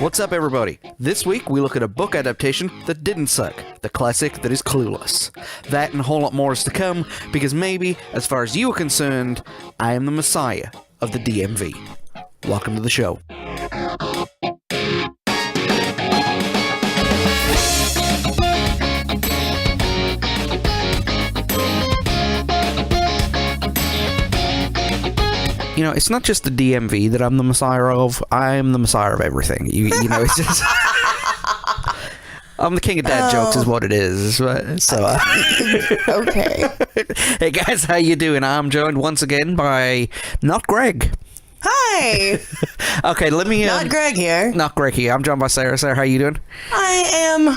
What's up, everybody? This week, we look at a book adaptation that didn't suck. The classic that is Clueless. That and a whole lot more is to come, because maybe, as far as you are concerned, I am the messiah of the DMV. Welcome to the show. You know, it's not just the DMV that I'm the messiah of. I'm the messiah of everything. You know, it's just... I'm the king of dad jokes is what it is. So, Okay. Hey guys, how you doing? I'm joined once again by not Greg. Hi. Okay, let me... Not Greg here. Not Greg here. I'm joined by Sarah. Sarah, how you doing? I am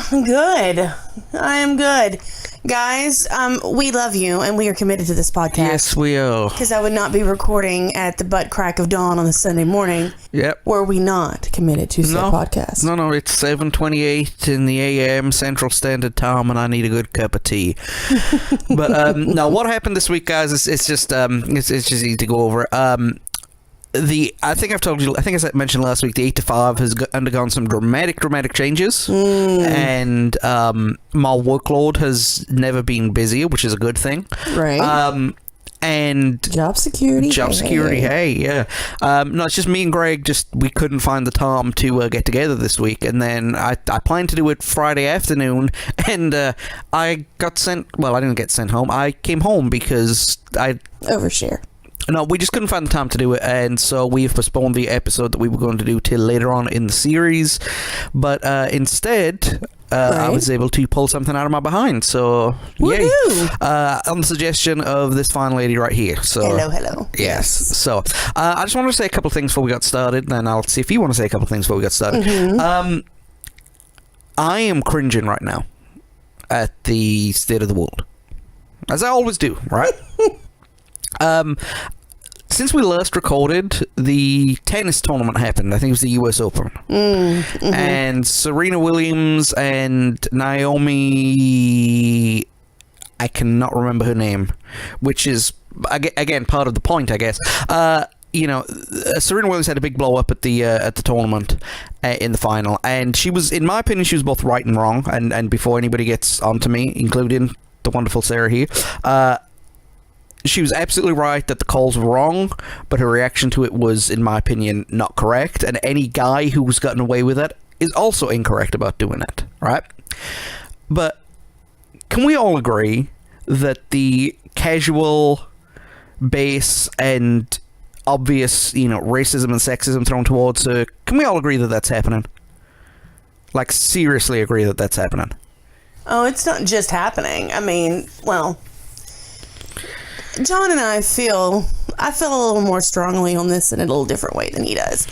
good. Guys, we love you, and we are committed to this podcast. Yes, we are. Because I would not be recording at the butt crack of dawn on a Sunday morning. Yep. Were we not committed to said podcast. No, it's 7:28 in the a.m. Central Standard Time, and I need a good cup of tea. But no, what happened this week, guys? It's just easy to go over. I think I mentioned last week, the 8 to 5 has undergone some dramatic changes, and my workload has never been busier, which is a good thing. Right. And job security. Hey, yeah. No, it's just me and Greg. We couldn't find the time to get together this week, and then I planned to do it Friday afternoon, and I got sent. Well, I didn't get sent home. I came home because I overshare. No, we just couldn't find the time to do it, and so we've postponed the episode that we were going to do till later on in the series. But instead, I was able to pull something out of my behind. So, yay! On the suggestion of this fine lady right here. So, hello. Yes. So, I just wanted to say a couple of things before we got started, and then I'll see if you want to say a couple of things before we got started. Mm-hmm. I am cringing right now at the state of the world, as I always do, right? Since we last recorded, the tennis tournament happened. I think it was the US Open. Mm-hmm. And Serena Williams and Naomi... I cannot remember her name, which is, again, part of the point, I guess. Serena Williams had a big blow-up at the tournament in the final. And she was, in my opinion, she was both right and wrong. And before anybody gets onto me, including the wonderful Sarah here... she was absolutely right that the calls were wrong, but her reaction to it was, in my opinion, not correct. And any guy who's gotten away with it is also incorrect about doing it, right? But can we all agree that the casual, base, and obvious, racism and sexism thrown towards her, can we all agree that that's happening? Like, seriously agree that that's happening? Oh, it's not just happening. I mean, well... John and I feel a little more strongly on this in a little different way than he does.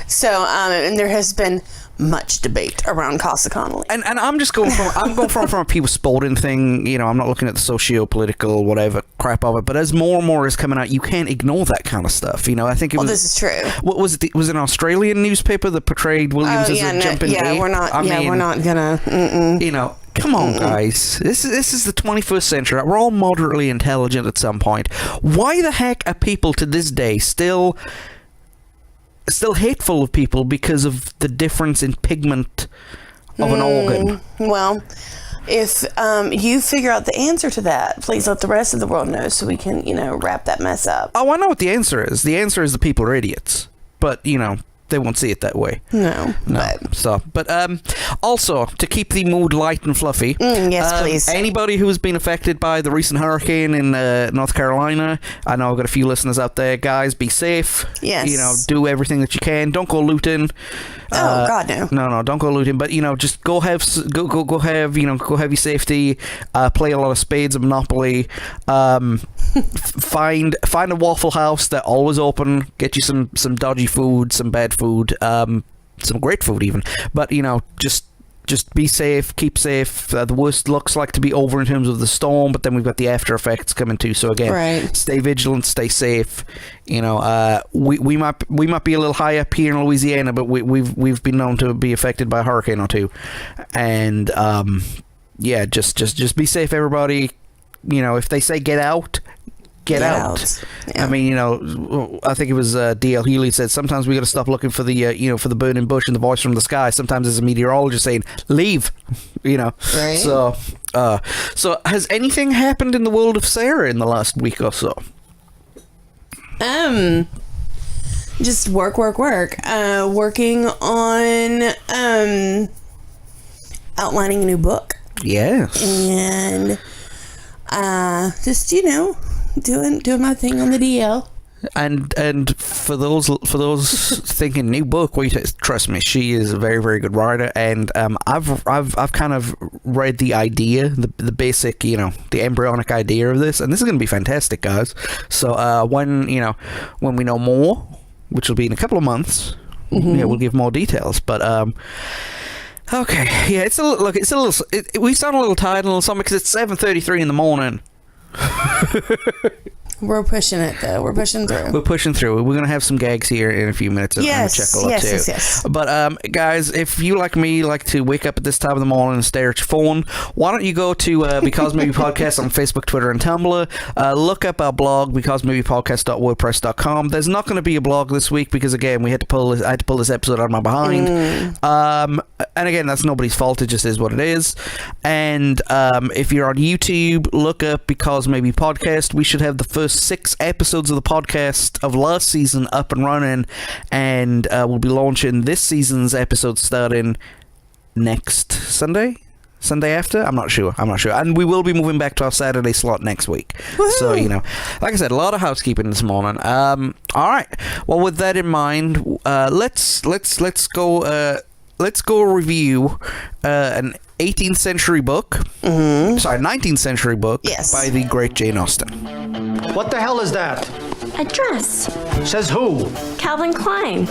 So, and there has been much debate around Casa Connolly. And I'm just going from a people sporting thing. I'm not looking at the socio-political whatever crap of it. But as more and more is coming out, you can't ignore that kind of stuff. I think it was. Well, this is true. What was it? Was it an Australian newspaper that portrayed Williams as a jumping gay? Yeah, we're not gonna. Come on, guys. This is the 21st century. We're all moderately intelligent at some point. Why the heck are people to this day still hateful of people because of the difference in pigment of an organ? Well, if you figure out the answer to that, please let the rest of the world know so we can, wrap that mess up. Oh, I know what the answer is. The answer is the people are idiots. But, they won't see it that way. No. But also, to keep the mood light and fluffy. Yes, please. Anybody who's been affected by the recent hurricane in North Carolina, I know I've got a few listeners out there. Guys, be safe. Yes. Do everything that you can. Don't go looting. Oh God, no. No, don't go looting. But just go have your safety. Play a lot of spades and Monopoly. Find a Waffle House. They're always open. Get you some dodgy food, some bad food, some great food even. But just be safe, keep safe. The worst looks like to be over in terms of the storm, but then we've got the after effects coming too. So again, stay vigilant, stay safe. We might be a little high up here in Louisiana, but we've been known to be affected by a hurricane or two. And just be safe, everybody. If they say get out, Get Out. Yeah. I mean, you know, I think it was D.L. Hewley said sometimes we got to stop looking for the you know, for the burning bush and the voice from the sky. Sometimes it's a meteorologist saying leave, you know. Right. So has anything happened in the world of Sarah in the last week or so? Just work. Working on outlining a new book. Yes. And just, you know, doing my thing on the DL. And for those thinking new book, trust me, she is a very, very good writer, and I've kind of read the idea, the basic, you know, the embryonic idea of this, and this is going to be fantastic, guys. So when we know more, which will be in a couple of months, yeah, we'll give more details. But okay, yeah, we sound a little tired and a little something because it's 7:33 in the morning. We're pushing it, though. We're pushing through. We're pushing through. We're going to have some gags here in a few minutes. Yes, check a lot too. yes. But, guys, if you, like me, like to wake up at this time of the morning and stare at your phone, why don't you go to Because Maybe Podcast on Facebook, Twitter, and Tumblr. Look up our blog, BecauseMaybePodcast.wordpress.com. There's not going to be a blog this week because, again, I had to pull this episode out of my behind. And, again, that's nobody's fault. It just is what it is. And if you're on YouTube, look up Because Maybe Podcast. We should have the first 6 episodes of the podcast of last season up and running, and we'll be launching this season's episode starting next Sunday after. I'm not sure, and we will be moving back to our Saturday slot next week. Woo-hoo. So, you know, like I said, a lot of housekeeping this morning. All right, well, with that in mind, let's go review an 18th century book. Sorry, 19th century book. Yes. By the great Jane Austen. What the hell is that? A dress. Says who? Calvin Klein.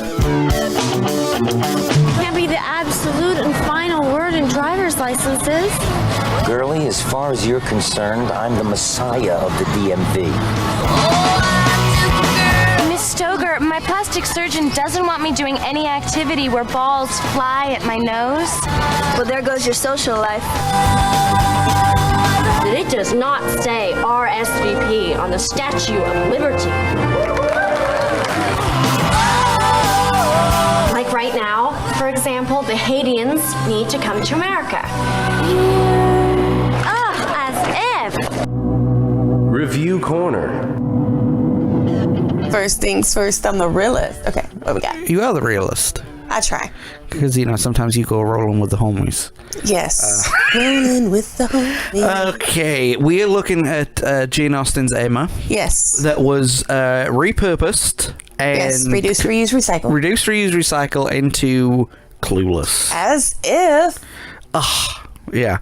Can't be the absolute and final word in driver's licenses. Girly, as far as you're concerned, I'm the messiah of the DMV. Miss Stoger, my plastic surgeon doesn't want me doing any activity where balls fly at my nose. Well, there goes your social life. It does not say RSVP on the Statue of Liberty. Like right now, for example, the Haitians need to come to America. As if. Review Corner. First things first, I'm the realist. Okay, what we got? You are the realist. I try. Because, you know, sometimes you go rolling with the homies. Yes. Rolling with the homies. Okay, we are looking at Jane Austen's Emma. Yes. That was repurposed and... Yes, reduce, reuse, recycle. Reduce, reuse, recycle into Clueless. As if. Yeah.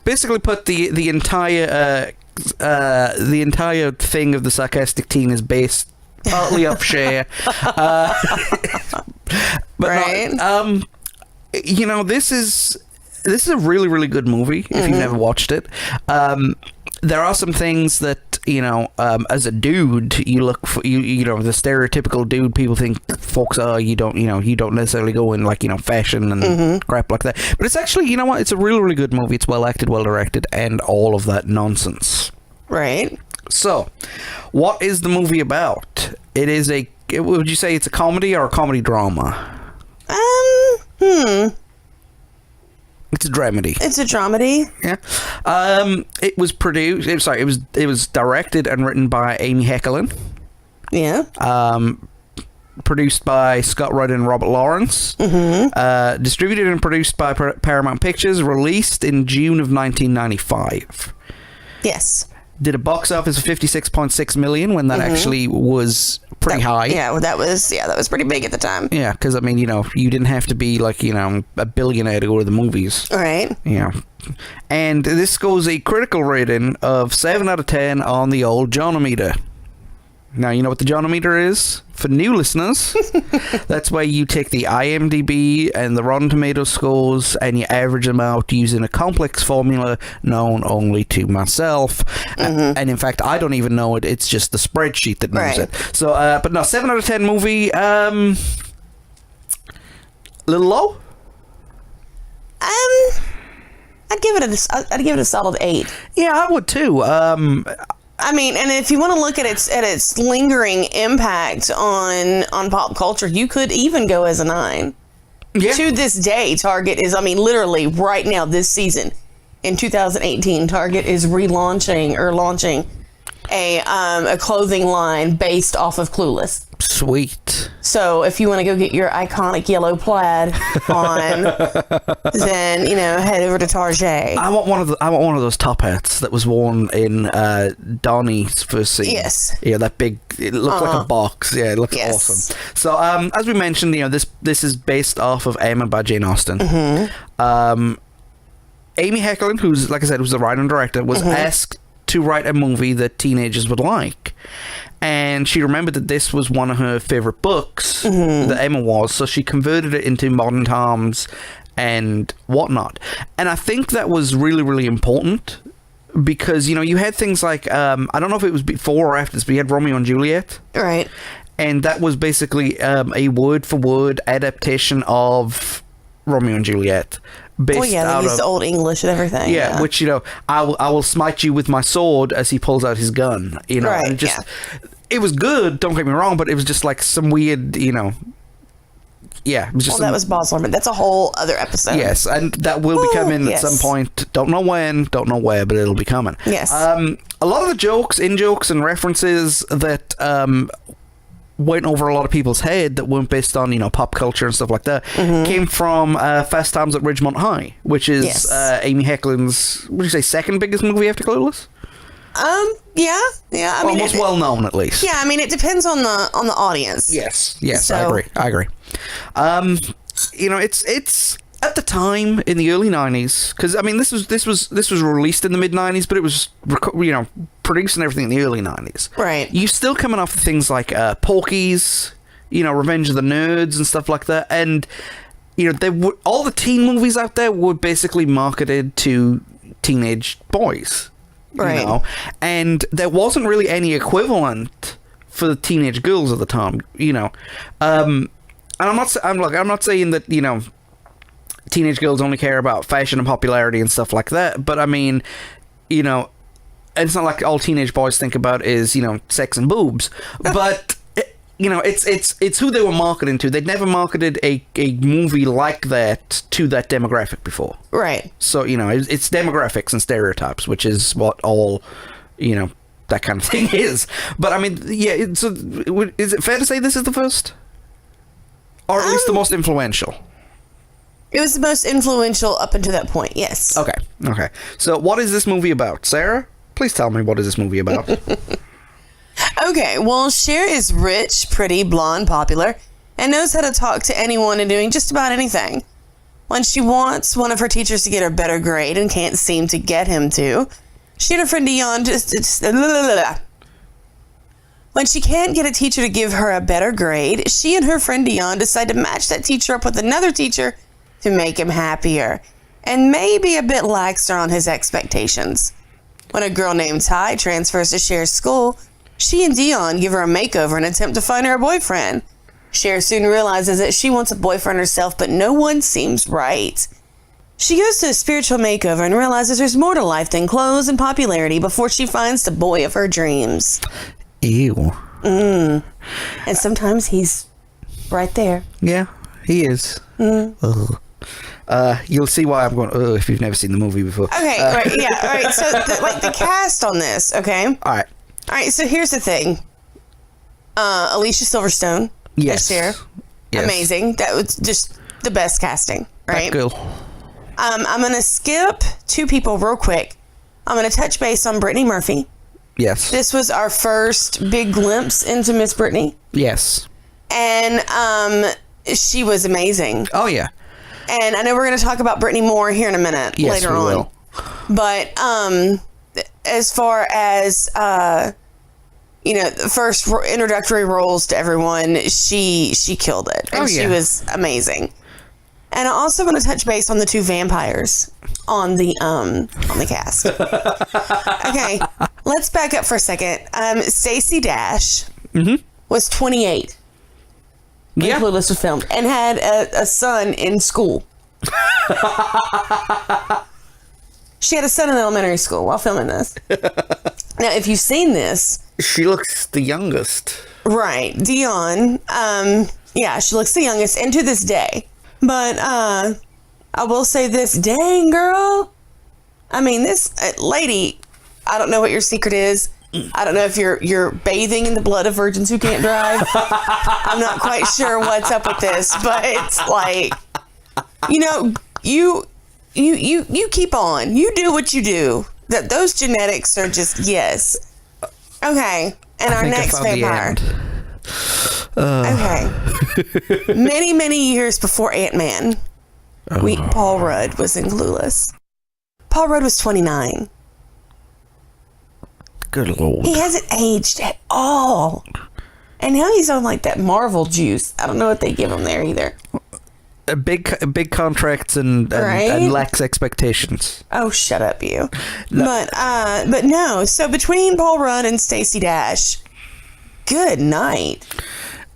Basically put the entire thing of the sarcastic teen is based partly off Cher. But right. No, you know, this is a really, really good movie if you've never watched it. There are some things that, you know, as a dude, you look for, you know, the stereotypical dude people think folks are, you don't necessarily go in, like, you know, fashion and crap like that. But it's actually, you know what, it's a really, really good movie. It's well acted, well directed, and all of that nonsense. Right. So, what is the movie about? Would you say it's a comedy or a comedy drama? It's a dramedy. It's a dramedy. Yeah. It was produced. It was directed and written by Amy Heckerling. Yeah. Produced by Scott Rudd and Robert Lawrence. Distributed and produced by Paramount Pictures. Released in June of 1995. Yes. Did a box office of 56.6 million when that actually was pretty high. Yeah, well, that was pretty big at the time. Yeah, because, I mean, you know, you didn't have to be, like, you know, a billionaire to go to the movies. All right. Yeah. And this goes a critical rating of 7 out of 10 on the old Jonometer. Now, you know what the Jonometer is? For new listeners, that's where you take the IMDb and the Rotten Tomatoes scores and you average them out using a complex formula known only to myself. And in fact, I don't even know it. It's just the spreadsheet that knows it. So, but no, 7 out of 10 movie. Little low? I'd give it a solid 8. Yeah, I would too. I mean, and if you want to look at its lingering impact on pop culture, you could even go as a 9. Yeah. To this day, Target is, I mean, literally right now, this season, in 2018, Target is launching a clothing line based off of Clueless. Sweet. So if you want to go get your iconic yellow plaid on, then head over to Target. I want one of those top hats that was worn in Donnie's first scene. Yes. Yeah, that big. It looked like a box. Yeah, it looks awesome. So, as we mentioned, this is based off of Emma by Jane Austen. Mm-hmm. Amy Heckerling, who's, like I said, was the writer and director, was asked to write a movie that teenagers would like. And she remembered that this was one of her favorite books, that Emma was, so she converted it into modern times and whatnot. And I think that was really, really important because, you had things like, I don't know if it was before or after this, but you had Romeo and Juliet. Right. And that was basically a word-for-word adaptation of Romeo and Juliet. They used Old English and everything. Yeah, which, I will smite you with my sword as he pulls out his gun. Right, and it was good, don't get me wrong, but it was just like some weird, it was just that was Boss Lerman. That's a whole other episode. Yes, and that will be coming at some point. Don't know when, don't know where, but it'll be coming. Yes. A lot of the jokes, in-jokes, and references that went over a lot of people's head that weren't based on pop culture and stuff like that came from Fast Times at Ridgemont High, which is Amy Heckerling's, what do you say, second biggest movie after Clueless? Yeah. I mean, most well known, at least. Yeah, I mean, it depends on the audience. Yes, so, I agree. It's at the time in the early 90s, because I mean this was released in the mid 90s, but it was produced and everything in the early 90s. Right. You still coming off of things like Porky's, Revenge of the Nerds and stuff like that, and all the teen movies out there were basically marketed to teenage boys. Right. And there wasn't really any equivalent for the teenage girls at the time. And I'm not saying that teenage girls only care about fashion and popularity and stuff like that, but I mean, it's not like all teenage boys think about is sex and boobs, but it's who they were marketing to. They'd never marketed a movie like that to that demographic before, right? So it's demographics and stereotypes, which is what all that kind of thing is. But I mean, so is it fair to say this is the first, or at least the most influential? It was the most influential up until that point, yes. Okay. So what is this movie about? Sarah, please tell me, what is this movie about? Okay, well, Cher is rich, pretty, blonde, popular, and knows how to talk to anyone and doing just about anything. When she wants one of her teachers to get her better grade and can't seem to get him to, she and her friend Dion When she can't get a teacher to give her a better grade, she and her friend Dion decide to match that teacher up with another teacher to make him happier, and maybe a bit laxer on his expectations. When a girl named Ty transfers to Cher's school, she and Dion give her a makeover and attempt to find her a boyfriend. Cher soon realizes that she wants a boyfriend herself, but no one seems right. She goes to a spiritual makeover and realizes there's more to life than clothes and popularity before she finds the boy of her dreams. Ew. And sometimes he's right there. Yeah, he is. You'll see why I'm going, if you've never seen the movie before. Okay, right, yeah, all right. So, the cast on this, okay? All right, so here's the thing. Alicia Silverstone. Yes. Cher. Yes. Amazing. That was just the best casting, right? That girl. I'm going to skip two people real quick. I'm going to touch base on Brittany Murphy. Yes. This was our first big glimpse into Miss Brittany. Yes. And she was amazing. Oh, yeah. And I know we're going to talk about Brittany more here in a minute later on. Will. But as far as the first introductory roles to everyone, she killed it, and she was amazing. And I also want to touch base on the two vampires on the cast. Okay, let's back up for a second. Stacey Dash was 28 when Clueless was filmed and had a son in school. She had a son in elementary school while filming this. Now, if you've seen this, She looks the youngest. right, Dion, yeah, she looks the youngest, and to this day. But I will say this, dang girl. I mean, this lady, I don't know what your secret is. I don't know if you're bathing in the blood of virgins who can't drive. I'm not quite sure what's up with this, but it's like, you know, you keep on. You do what you do. That those genetics are just yes. Okay, and our next vampire. Okay, many years before Ant-Man, Paul Rudd was in Clueless. Paul Rudd was 29. Good Lord. He hasn't aged at all. And now he's on like that Marvel juice. I don't know what they give him there either. Big contracts and lacks expectations. Oh, shut up, you. No. But no. So between Paul Rudd and Stacey Dash, good night.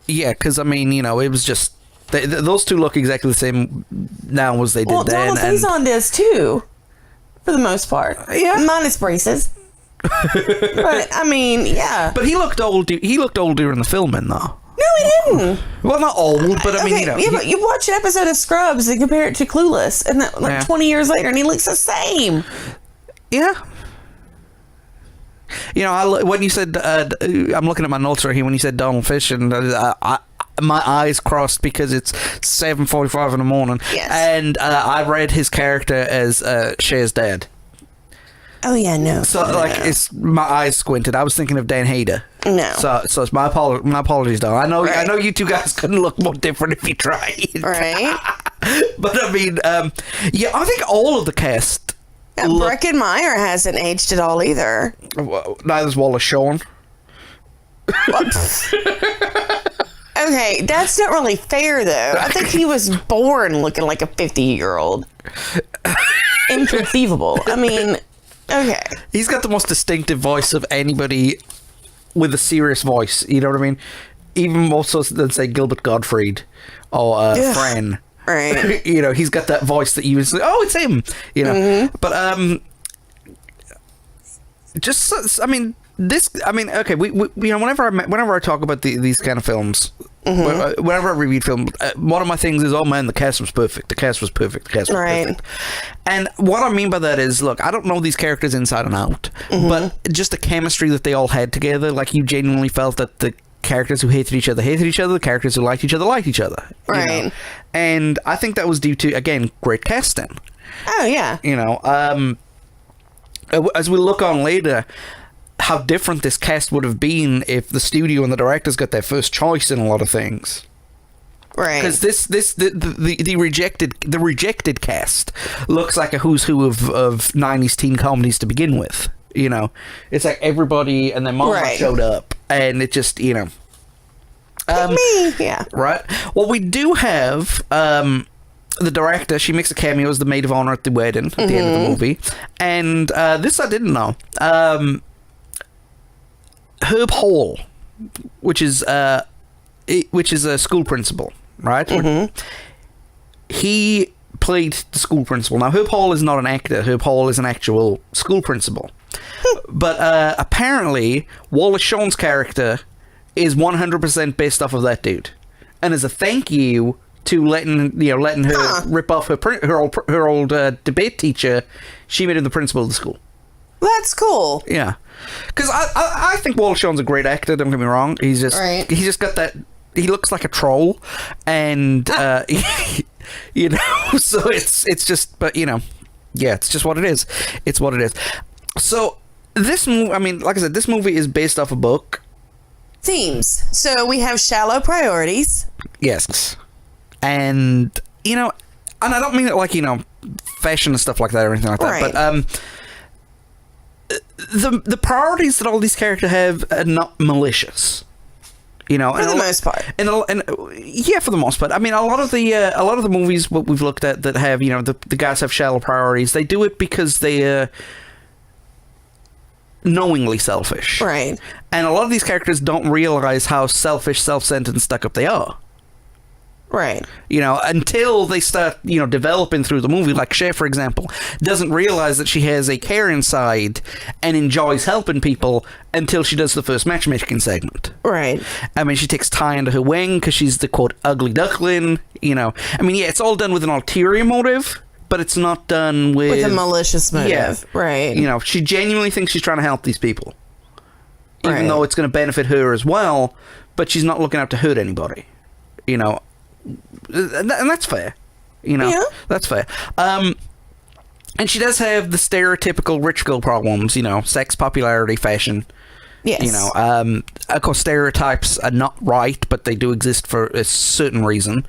Yeah, because I mean, you know, it was just those two look exactly the same now as they did then. Donald Faison does too, for the most part. Yeah, minus braces. But I mean, yeah. But he looked old. He looked old during the filming, though. No, he didn't. Well, not old, but I mean, you know. Yeah, but you watch an episode of Scrubs and compare it to Clueless, and that, like 20 years later, and he looks the same. Yeah. You know, when you said, I'm looking at my notes right here. When you said Donald Fish, and my eyes crossed because it's 7:45 in the morning. Yes. And I read his character as Cher's dad. Oh yeah, no. So it's my eyes squinted. I was thinking of Dan Hader. No. So it's my apologies, though. I know you two guys couldn't look more different if you tried. Right. But I mean, yeah, I think all of the cast. Breckin Meyer hasn't aged at all either. Neither's Wallace Shawn. Okay, that's not really fair, though. I think he was born looking like a 50-year-old. Inconceivable. I mean, okay. He's got the most distinctive voice of anybody with a serious voice. You know what I mean? Even more so than, say, Gilbert Gottfried or Fran. Right. You know, he's got that voice that you would say, oh, it's him. You know, but okay. We you know, whenever I talk about these kind of films, whenever I review film, one of my things is, oh man, the cast was perfect. The cast was perfect. The cast was perfect. And what I mean by that is, look, I don't know these characters inside and out, but just the chemistry that they all had together, like you genuinely felt that the characters who hated each other, the characters who liked each other, right? You know? And I think that was due to, again, great casting. Oh yeah. You know, as we look on later, how different this cast would have been if the studio and the directors got their first choice in a lot of things. Right. Because the rejected cast looks like a who's who of 90s teen comedies to begin with. You know, it's like everybody and their mom showed up, and it just, you know. Me, yeah. Right. Well, we do have the director. She makes a cameo as the maid of honor at the wedding at the end of the movie, and this I didn't know. Herb Hall, which is a school principal, right? He played the school principal. Now, Herb Hall is not an actor. Herb Hall is an actual school principal. But apparently, Wallace Shawn's character is 100% based off of that dude, and as a thank you to letting her rip off her old debate teacher, she made him the principal of the school. That's cool. Yeah, because I think Wallace Shawn's a great actor. Don't get me wrong. He's just got that. He looks like a troll, and you know, so it's just, but you know, yeah, it's just what it is. It's what it is. So this movie, I mean, like I said, this movie is based off a book. Themes. So we have shallow priorities. Yes, and you know, and I don't mean it like, you know, fashion and stuff like that or anything like that, but the priorities that all these characters have are not malicious. You know, for the most part, and yeah, for the most part. I mean, a lot of the movies what we've looked at that have, you know, the guys have shallow priorities. They do it because they knowingly selfish, right? And a lot of these characters don't realize how selfish, self-centered, and stuck up they are. Right. You know, until they start, you know, developing through the movie. Like Cher, for example, doesn't realize that she has a caring side and enjoys helping people until she does the first matchmaking segment. Right. I mean, she takes Ty under her wing because she's the, quote, ugly duckling, you know. I mean, yeah, it's all done with an ulterior motive, but it's not done with a malicious motive. Yeah. Right. You know, she genuinely thinks she's trying to help these people. Even Right. though it's going to benefit her as well, but she's not looking out to hurt anybody. You know, and that's fair. You know, Yeah. that's fair. And she does have the stereotypical rich girl problems, you know, sex, popularity, fashion. Yes. You know, of course, stereotypes are not right, but they do exist for a certain reason.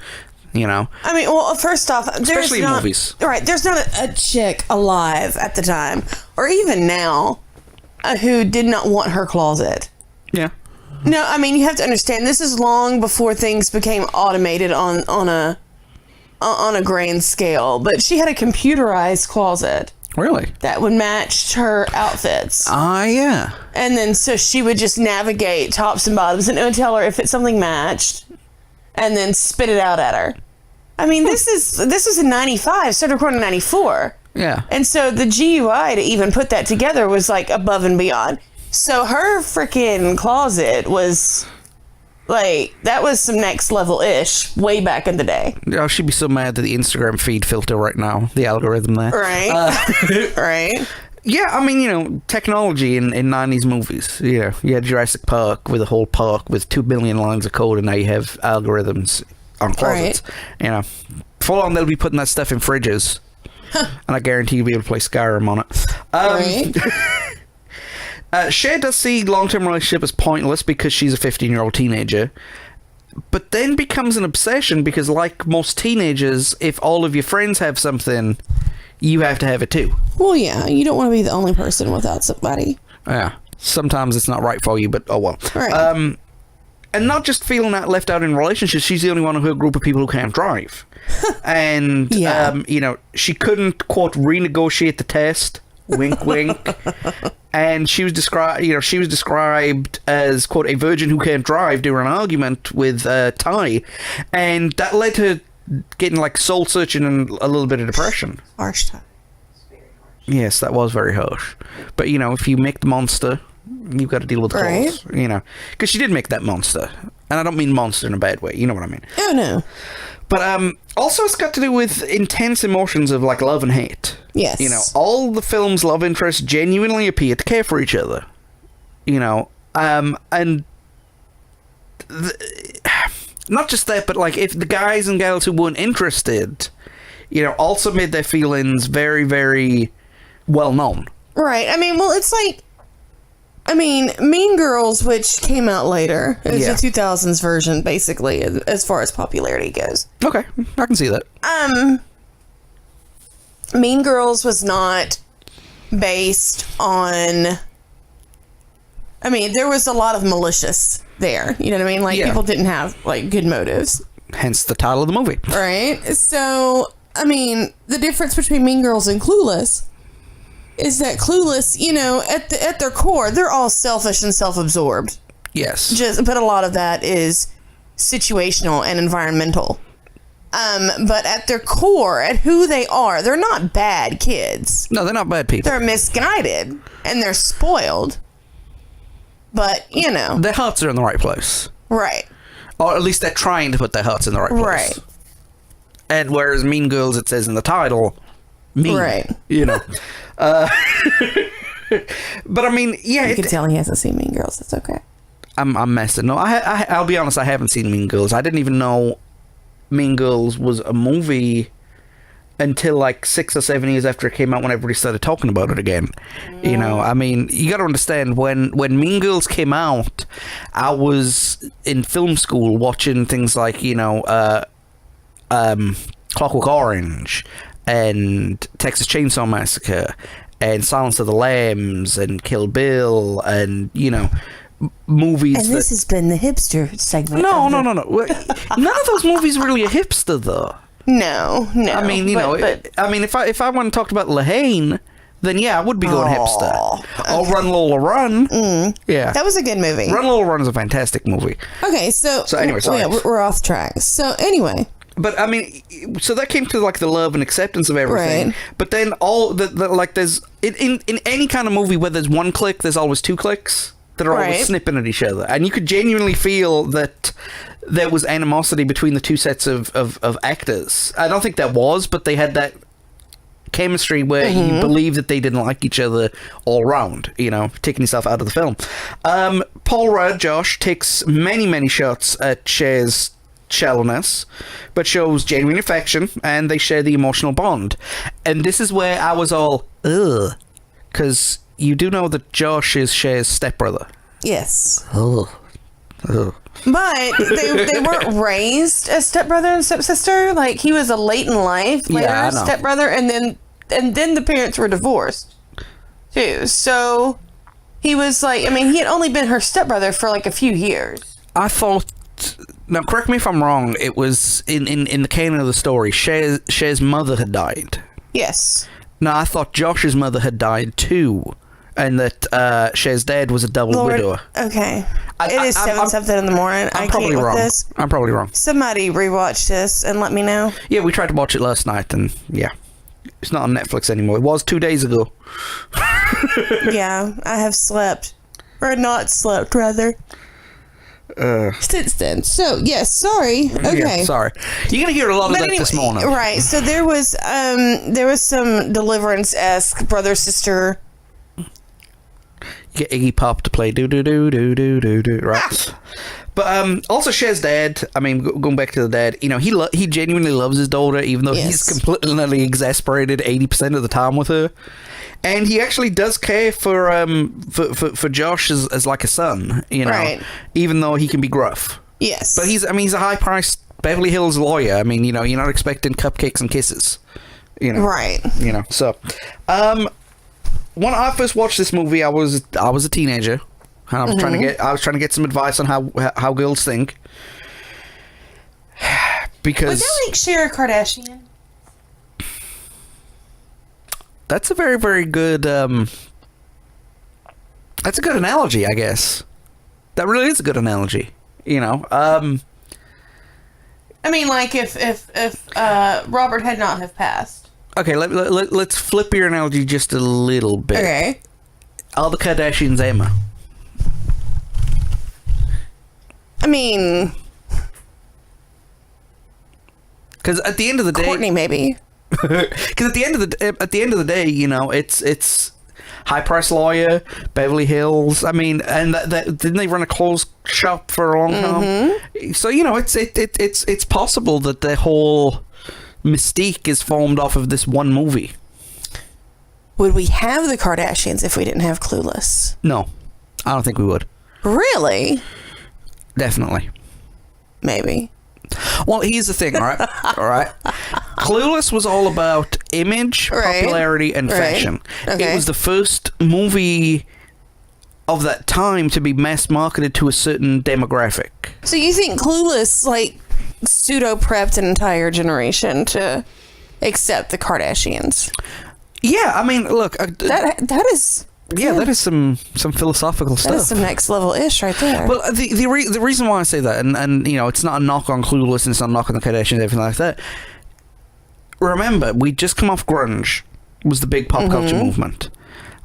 You know, I mean, well, first off, especially in movies. Right. There's not a chick alive at the time, or even now, who did not want her closet. Yeah. No, I mean, you have to understand, this is long before things became automated on a grand scale. But she had a computerized closet Really? that would match her outfits. Yeah. And then so she would just navigate tops and bottoms, and it would tell her if it's something matched, and then spit it out at her. I mean, this was in 95, started recording in 94. Yeah. And so the GUI to even put that together was like above and beyond. So her freaking closet was like, that was some next level ish way back in the day. Oh, she'd be so mad at the Instagram feed filter right now, the algorithm there. Right. Right. Yeah, I mean, you know, technology in 90s movies. You know, you had Jurassic Park with a whole park with 2 billion lines of code, and now you have algorithms on closets. Right. You know, full on, they'll be putting that stuff in fridges. And I guarantee you'll be able to play Skyrim on it. Right. Cher does see long-term relationship as pointless because she's a 15-year-old teenager, but then becomes an obsession because, like most teenagers, if all of your friends have something, you have to have it too. Well, yeah, you don't want to be the only person without somebody. Yeah. Sometimes it's not right for you, but oh well. Right. And not just feeling that left out in relationships, she's the only one of her group of people who can't drive. And, Yeah. you know, she couldn't, quote, renegotiate the test. Wink, wink. And she was described as, quote, a virgin who can't drive during an argument with Ty. And that led to getting, like, soul searching and a little bit of depression. Harsh time. Yes, that was very harsh. But, you know, if you make the monster, you've got to deal with the Right. cause, you know. Because she did make that monster. And I don't mean monster in a bad way. You know what I mean. Oh, no. But also it's got to do with intense emotions of, like, love and hate. Yes. You know, all the film's love interests genuinely appear to care for each other. You know, and... not just that, but, like, if the guys and girls who weren't interested, you know, also made their feelings very, very well known. Right. I mean, well, it's like, I mean, Mean Girls, which came out later, is Yeah. the 2000s version, basically, as far as popularity goes. Okay, I can see that. Mean Girls was not based on, I mean, there was a lot of malicious there. You know what I mean? Like, Yeah. people didn't have, like, good motives. Hence the title of the movie. Right? So, I mean, the difference between Mean Girls and Clueless is that Clueless, you know, at their core, they're all selfish and self-absorbed. Yes. But a lot of that is situational and environmental. But at their core, at who they are, they're not bad kids. No, they're not bad people. They're misguided and they're spoiled. But, you know. Their hearts are in the right place. Right. Or at least they're trying to put their hearts in the right place. Right. And whereas Mean Girls, it says in the title, mean. Right. You know. But I mean, yeah. You can tell he hasn't seen Mean Girls. It's okay. I'm messing. No, I'll be honest, I haven't seen Mean Girls. I didn't even know Mean Girls was a movie until like 6 or 7 years after it came out, when everybody started talking about it again. You know, I mean, you got to understand, when Mean Girls came out, I was in film school watching things like, you know, Clockwork Orange and Texas Chainsaw Massacre and Silence of the Lambs and Kill Bill and, you know, movies. And this has been the hipster segment. No. None of those movies really are hipster, though. No. I mean, you know, I mean, if I went and talked about Lahane, then yeah, I would be going hipster. Okay. Or Run Lola Run. Yeah. That was a good movie. Run Lola Run is a fantastic movie. Okay, so anyway, sorry. yeah, we're off track. So anyway, But I mean, so that came to like the love and acceptance of everything. Right. But then all the like, there's in any kind of movie where there's one click, there's always two clicks that are always snipping at each other, and you could genuinely feel that there was animosity between the two sets of actors. I don't think there was, but they had that chemistry where you believe that they didn't like each other all round, you know, taking yourself out of the film. Paul Rudd, Josh, takes many shots at Cher's shallowness, but shows genuine affection, and they share the emotional bond. And this is where I was all, ugh, because you do know that Josh is Cher's stepbrother. Yes. Ugh. But they weren't raised as stepbrother and stepsister. Like, he was a late in life, later stepbrother, and then the parents were divorced too. So he was like, I mean, he had only been her stepbrother for like a few years. I thought, now correct me if I'm wrong, it was in the canon of the story, Cher's mother had died. Yes. No, I thought Josh's mother had died too, and that Cher's dad was a double widower. Okay. It is 7-something in the morning. I'm probably wrong. I'm probably wrong. Somebody rewatch this and let me know. Yeah, we tried to watch it last night, and yeah, it's not on Netflix anymore. It was 2 days ago. Yeah, I have slept. Or not slept, rather. Since then. So, yes, sorry. Okay. Yeah, sorry. You're going to hear a lot of that this morning. Right. So there was some Deliverance-esque brother-sister. Get Iggy Pop to play do, right? But also Cher's dad, I mean, going back to the dad, you know, he genuinely loves his daughter, even though he's completely exasperated 80% of the time with her. And he actually does care for Josh as like a son, you know, right. Even though he can be gruff. Yes. But he's a high-priced Beverly Hills lawyer. I mean, you know, you're not expecting cupcakes and kisses, you know. Right. You know, so when I first watched this movie, I was a teenager, and I was trying to get some advice on how girls think. Because was that like Cher Kardashian? That's a very, very good. That's a good analogy, I guess. That really is a good analogy. You know. I mean, like if Robert had not have passed. Okay, let's flip your analogy just a little bit. Okay. Are the Kardashians Emma? I mean, because at the end of the day, Courtney maybe. Because at the end of the day, you know, it's high price lawyer, Beverly Hills. I mean, and that didn't they run a clothes shop for a long time? So you know, it's possible that the whole mystique is formed off of this one movie. Would we have the Kardashians if we didn't have Clueless? No, I don't think we would. Really? Definitely. Maybe. Well, here's the thing, all right? All right. Clueless was all about image, popularity, and fashion. Okay. It was the first movie of that time to be mass marketed to a certain demographic. So you think Clueless, like, pseudo-prepped an entire generation to accept the Kardashians? Yeah, I mean, look. That is... Yeah, that is some philosophical stuff. That's some next level ish right there. Well, the reason why I say that, and you know, it's not a knock on Clueless, and it's not a knock on the Kardashians, everything like that. Remember, we just come off grunge, was the big pop culture movement.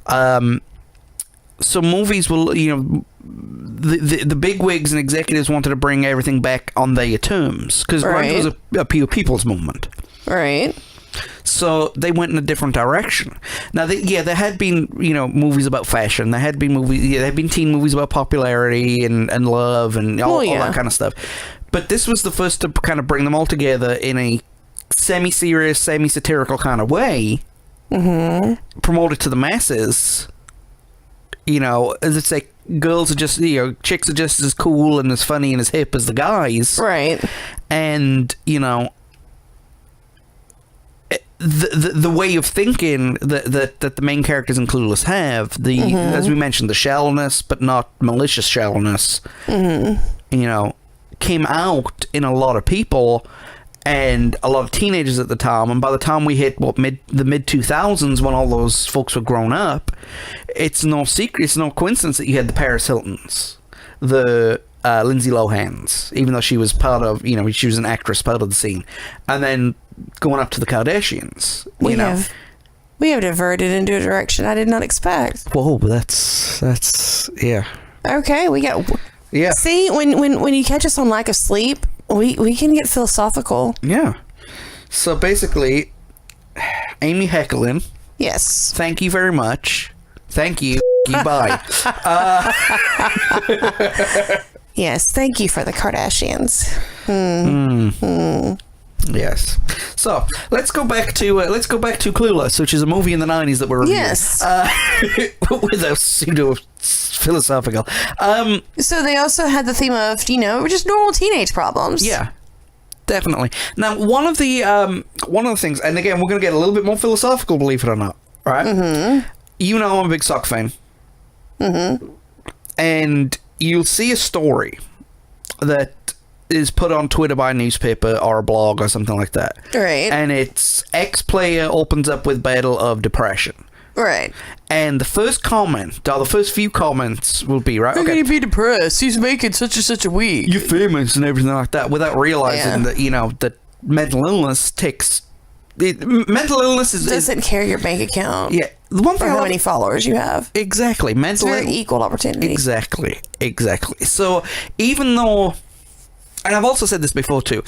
So movies will, you know, the big wigs and executives wanted to bring everything back on their terms because grunge was a pure people's movement. Right. So they went in a different direction. Now, there had been, you know, movies about fashion. There had been there had been teen movies about popularity and love and all that kind of stuff. But this was the first to kind of bring them all together in a semi-serious, semi-satirical kind of way. Promote it to the masses. You know, as it's like girls are just, you know, chicks are just as cool and as funny and as hip as the guys. Right. And, you know, the way of thinking that the main characters in Clueless have, as we mentioned, the shallowness, but not malicious shallowness, you know, came out in a lot of people and a lot of teenagers at the time. And by the time we hit the mid 2000s, when all those folks were grown up, it's no secret, it's no coincidence that you had the Paris Hiltons, the Lindsay Lohan's, even though she was part of, she was an actress part of the scene, and then going up to the Kardashians. We have diverted into a direction I did not expect. Whoa, that's yeah. Okay, we got. Yeah. See, when you catch us on lack of sleep, we can get philosophical. Yeah. So basically, Amy Heckerlin. Yes. Thank you very much. Thank you. Bye. Yes. Thank you for the Kardashians. Yes. So let's go back to Clueless, which is a movie in the 90s that we're reviewing. Yes. With a pseudo philosophical. So they also had the theme of just normal teenage problems. Yeah. Definitely. Now, one of the things, and again, we're going to get a little bit more philosophical, believe it or not, right? Mm-hmm. I'm a big sock fan. Mm-hmm. And you'll see a story that is put on Twitter by a newspaper or a blog or something like that. Right. And it's ex-player opens up with battle of depression. Right. And the first comment, or the first few comments will be, right? How can he be depressed? He's making such and such a week. You're famous and everything like that, without realizing that, that mental illness mental illness doesn't carry your bank account. Yeah. The one thing or how many followers you have. Exactly. It's very equal opportunity. Exactly. So even though, and I've also said this before too,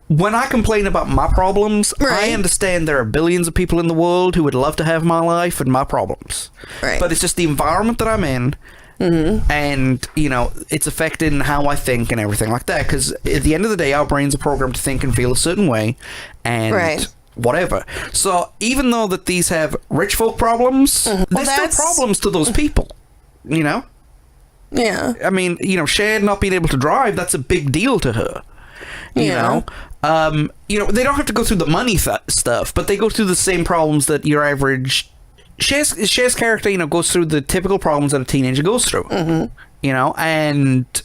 when I complain about my problems, right. I understand there are billions of people in the world who would love to have my life and my problems. Right. But it's just the environment that I'm in, and, it's affecting how I think and everything like that. Because at the end of the day, our brains are programmed to think and feel a certain way, and whatever. So even though that these have rich folk problems, there's still problems to those people, Yeah. I mean, Cher not being able to drive, that's a big deal to her. They don't have to go through the money stuff, but they go through the same problems that your average Cher's character, goes through the typical problems that a teenager goes through. And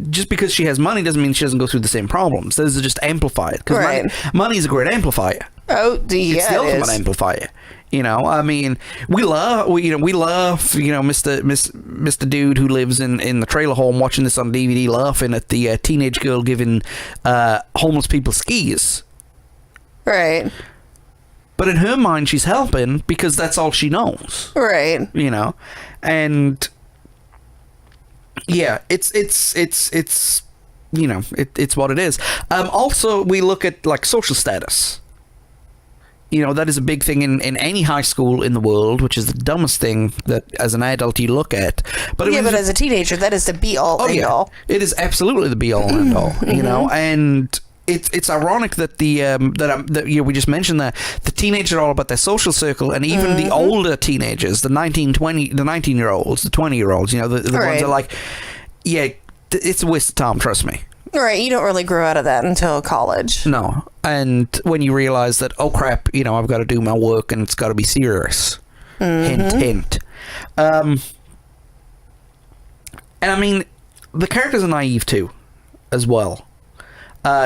just because she has money doesn't mean she doesn't go through the same problems. Those are just amplified, because money is a great amplifier. Oh, yeah, it's the ultimate amplifier. I mean, we love Mr. Dude who lives in the trailer home watching this on DVD, laughing at the teenage girl giving homeless people skis. Right. But in her mind, she's helping because that's all she knows. Right. And yeah, it's what it is. Also, we look at like social status. That is a big thing in any high school in the world, which is the dumbest thing that as an adult you look at. But but as a teenager, that is the be all end all. It is absolutely the be all end all. And it's ironic that we just mentioned that the teenagers are all about their social circle, and even the older teenagers, the 19-year-olds, the 20-year-olds, the ones that are like, yeah, it's a waste of time, trust me. Right, you don't really grow out of that until college. No, and when you realize that, oh crap, I've got to do my work and it's got to be serious. Hint, hint. And I mean, the characters are naive too, as well.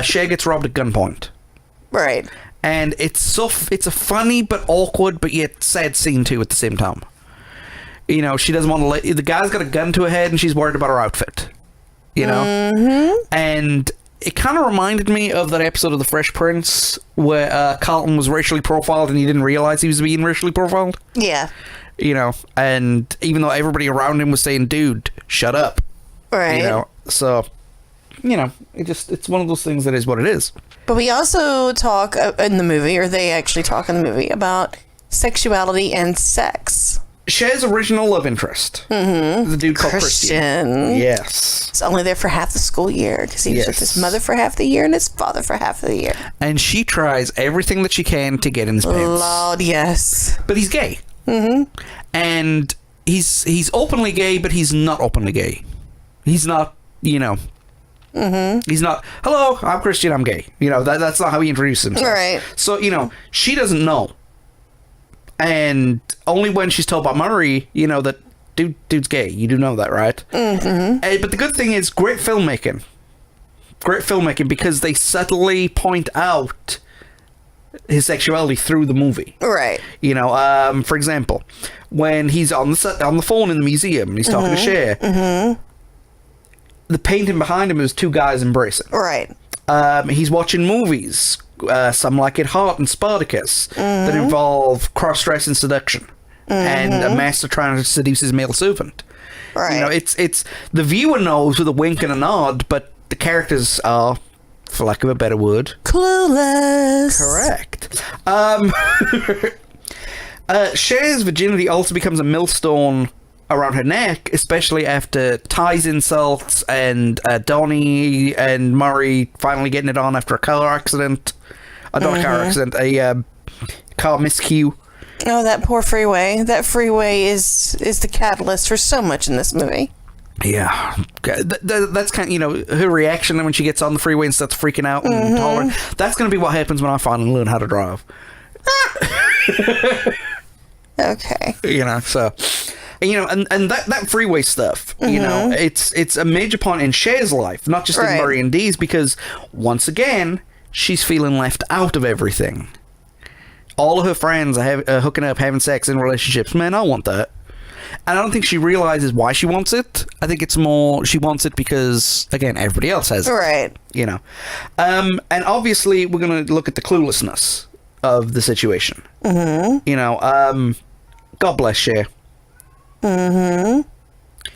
Cher gets robbed at gunpoint. Right. And it's a funny but awkward but yet sad scene too at the same time. She doesn't want to the guy's got a gun to her head and she's worried about her outfit. And it kind of reminded me of that episode of The Fresh Prince where Carlton was racially profiled and he didn't realize he was being racially profiled. Yeah. And even though everybody around him was saying, dude, shut up. Right. So, it's one of those things that is what it is. But we also talk in the movie, or they actually talk in the movie, about sexuality and sex. Cher's original love interest. The dude called Christian. Yes. He's only there for half the school year because he was with his mother for half the year and his father for half the year. And she tries everything that she can to get in his pants. Lord, yes. But he's gay. And he's openly gay, but he's not openly gay. He's not, he's not, hello, I'm Christian, I'm gay. That's not how he introduces himself. Right. So, she doesn't know. And only when she's told by Murray, that dude's gay. You do know that, right? But the good thing is great filmmaking. Great filmmaking because they subtly point out his sexuality through the movie. Right. For example, when he's on the phone in the museum and he's talking to Cher, the painting behind him is two guys embracing. Right. He's watching movies, Some Like It Hot and Spartacus, that involve cross-dressing seduction and a master trying to seduce his male servant. Right. You know, it's the viewer knows with a wink and a nod, but the characters are, for lack of a better word, Clueless. correct. Cher's virginity also becomes a millstone around her neck, especially after Ty's insults and Donnie and Murray finally getting it on after a car accident. Not a car accident, a car miscue. Oh, that poor freeway. That freeway is the catalyst for so much in this movie. Yeah. That's kind of, you know, her reaction when she gets on the freeway and starts freaking out and hollering. That's going to be what happens when I finally learn how to drive. Okay. You know, so... You know, and that freeway stuff, you know, it's a major point in Cher's life, not just in Murray and Dee's, because once again, she's feeling left out of everything. All of her friends are hooking up, having sex in relationships. Man, I want that. And I don't think she realizes why she wants it. I think it's more she wants it because, again, everybody else has it. Right. You know. And obviously, we're going to look at the cluelessness of the situation. You know, God bless Cher.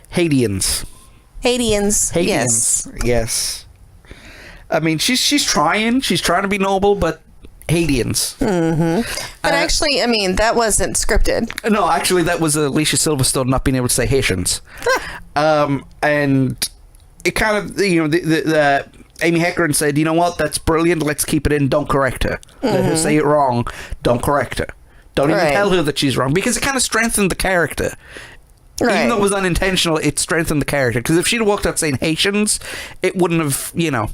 Haitians. Yes. I mean, she's trying to be noble, but Haitians. But actually, I mean, that wasn't scripted. No, actually, that was Alicia Silverstone not being able to say Haitians. And it kind of, you know, the Amy Heckerman said, you know what, that's brilliant, let's keep it in, don't correct her. Let her say it wrong, don't correct her. Don't even tell her that she's wrong, because it kind of strengthened the character. Even though it was unintentional, it strengthened the character. Because if she'd have walked out saying Haitians, it wouldn't have, you know.